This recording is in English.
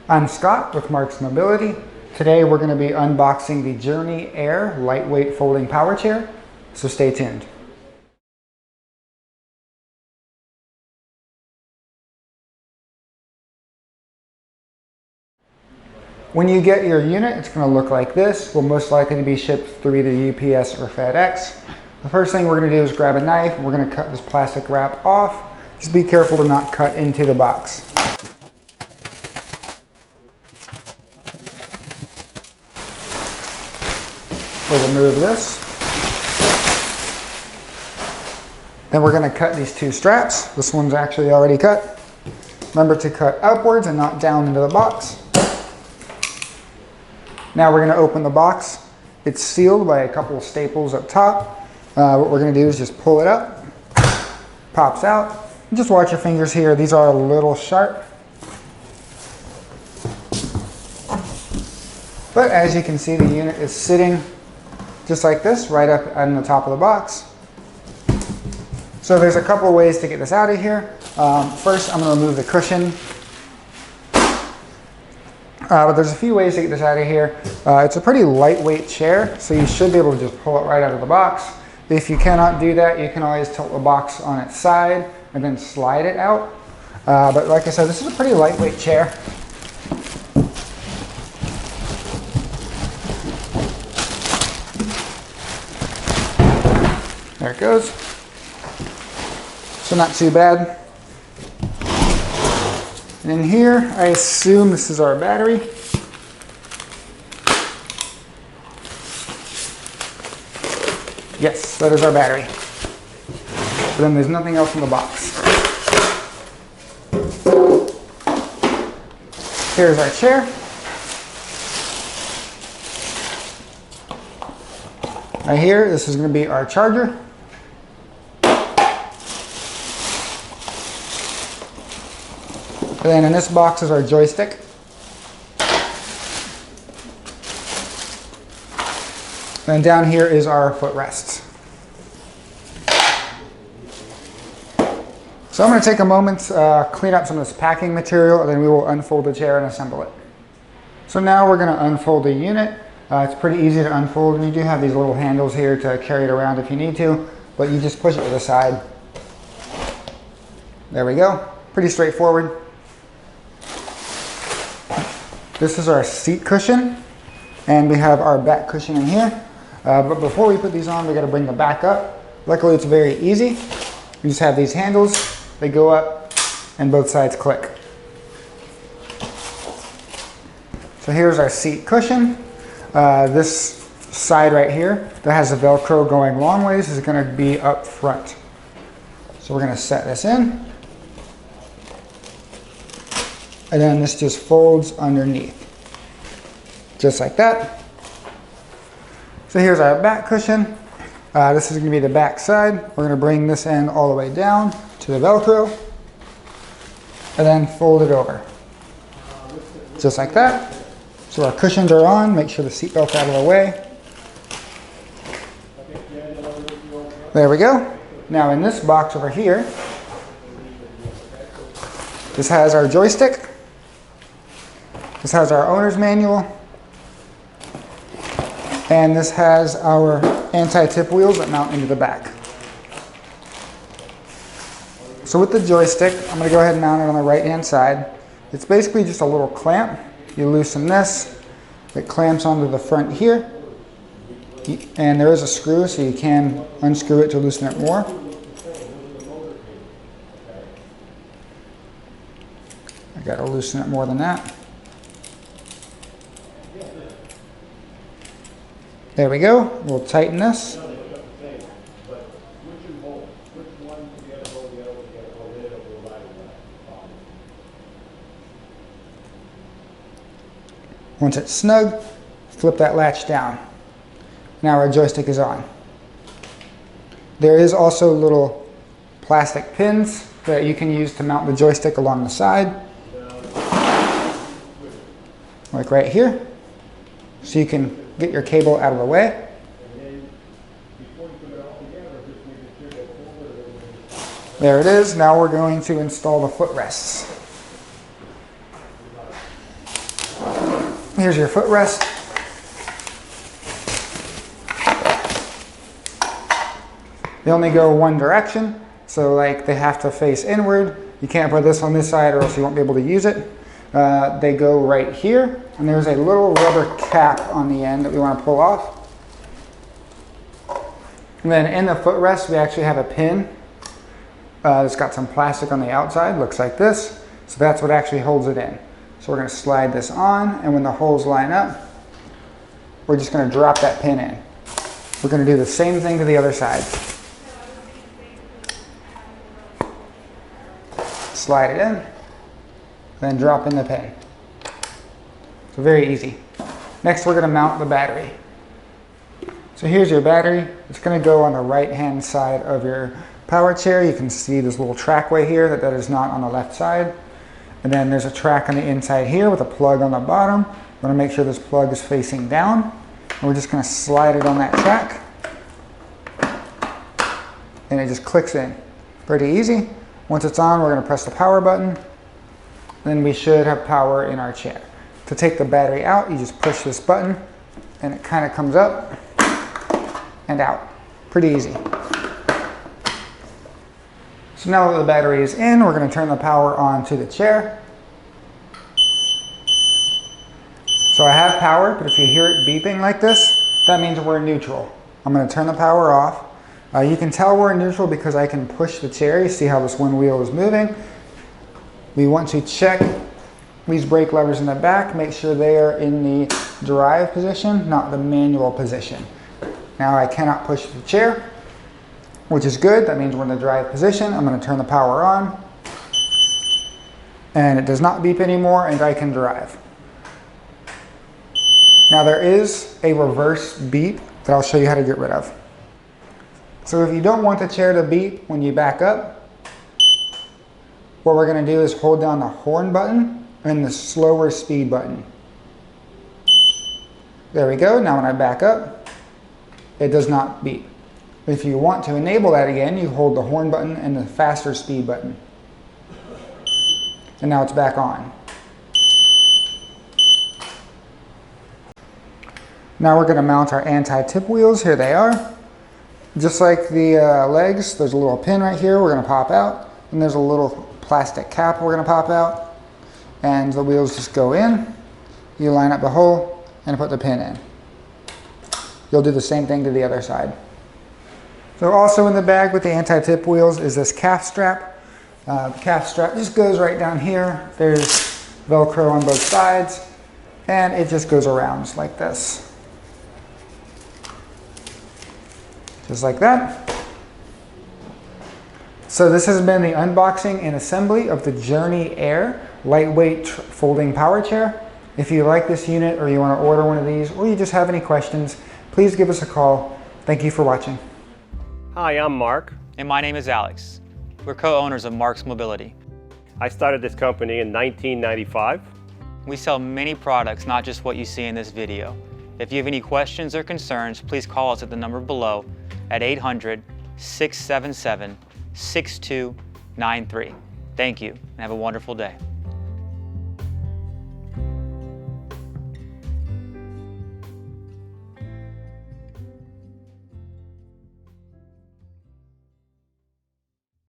I'm Scott with Marc's Mobility. Today we're going to be unboxing the Journey Air lightweight folding power chair, so stay tuned. When you get your unit, it's going to look like this. Will most likely be shipped through either UPS or FedEx. The first thing we're going to do is grab a knife. We're going to cut this plastic wrap off. Just be careful to not cut into the box. We'll remove this. Then we're going to cut these two straps. This one's actually already cut. Remember to cut upwards and not down into the box. Now we're going to open the box. It's sealed by a couple of staples up top. What we're going to do is just pull it up. Pops out. And just watch your fingers here. These are a little sharp. But as you can see, the unit is sitting just like this, right up on the top of the box. So there's a couple of ways to get this out of here. First, I'm going to remove the cushion. But there's a few ways to get this out of here. It's a pretty lightweight chair, so you should be able to just pull it right out of the box. If you cannot do that, you can always tilt the box on its side and then slide it out. But like I said, this is a pretty lightweight chair. There it goes. So not too bad. And in here, I assume this is our battery. Yes, that is our battery. But then there's nothing else in the box. Here's our chair. Right here, this is going to be our charger. And then in this box is our joystick. And down here is our footrests. So I'm going to take a moment to clean up some of this packing material, and then we will unfold the chair and assemble it. So now we're going to unfold the unit. It's pretty easy to unfold, and you do have these little handles here to carry it around if you need to, but you just push it to the side. There we go. Pretty straightforward. This is our seat cushion, and we have our back cushion in here. But before we put these on, we got to bring the back up. Luckily, it's very easy. You just have these handles. They go up, and both sides click. So here's our seat cushion. This side right here that has the Velcro going long ways is going to be up front. So we're going to set this in. And then this just folds underneath. Just like that. So here's our back cushion. This is going to be the back side. We're going to bring this end all the way down to the Velcro. And then fold it over. Just like that. So our cushions are on. Make sure the seatbelt's out of the way. There we go. Now in this box over here, this has our joystick. This has our owner's manual. And this has our anti-tip wheels that mount into the back. So with the joystick, I'm going to go ahead and mount it on the right-hand side. It's basically just a little clamp. You loosen this. It clamps onto the front here. And there is a screw, so you can unscrew it to loosen it more. I got to loosen it more than that. There we go. We'll tighten this. Once it's snug, flip that latch down. Now our joystick is on. There is also little plastic pins that you can use to mount the joystick along the side. Like right here. So you can get your cable out of the way. There it is. Now we're going to install the footrests. Here's your footrest. They only go one direction, so like they have to face inward. You can't put this on this side or else you won't be able to use it. They go right here, and there's a little rubber cap on the end that we want to pull off. And then in the footrest, we actually have a pin. It's got some plastic on the outside, looks like this. So that's what actually holds it in. So we're going to slide this on, and when the holes line up, we're just going to drop that pin in. We're going to do the same thing to the other side. Slide it in, then drop in the pin. So very easy. Next, we're going to mount the battery. So here's your battery. It's going to go on the right-hand side of your power chair. You can see this little trackway here that is not on the left side. And then there's a track on the inside here with a plug on the bottom. We want to make sure this plug is facing down. And we're just going to slide it on that track. And it just clicks in. Pretty easy. Once it's on, we're going to press the power button. Then we should have power in our chair. To take the battery out, you just push this button and it kind of comes up and out. Pretty easy. So now that the battery is in, we're going to turn the power on to the chair. So I have power, but if you hear it beeping like this, that means we're in neutral. I'm going to turn the power off. You can tell we're in neutral because I can push the chair. You see how this one wheel is moving. We want to check these brake levers in the back, make sure they are in the drive position, not the manual position. Now I cannot push the chair, which is good. That means we're in the drive position. I'm going to turn the power on. And it does not beep anymore, and I can drive. Now there is a reverse beep that I'll show you how to get rid of. So if you don't want the chair to beep when you back up, what we're going to do is hold down the horn button and the slower speed button. There we go. Now when I back up, it does not beep. If you want to enable that again, you hold the horn button and the faster speed button. And now it's back on. Now we're going to mount our anti-tip wheels. Here they are. Just like the legs, there's a little pin right here we're going to pop out. And there's a little plastic cap we're going to pop out. And the wheels just go in. You line up the hole and put the pin in. You'll do the same thing to the other side. So also in the bag with the anti-tip wheels is this calf strap. The calf strap just goes right down here. There's Velcro on both sides. And it just goes around just like this. Just like that. So this has been the unboxing and assembly of the Journey Air lightweight folding power chair. If you like this unit or you want to order one of these or you just have any questions, please give us a call. Thank you for watching. Hi, I'm Mark. And my name is Alex. We're co-owners of Marc's Mobility. I started this company in 1995. We sell many products, not just what you see in this video. If you have any questions or concerns, please call us at the number below at 800-677-6293. Thank you, and have a wonderful day.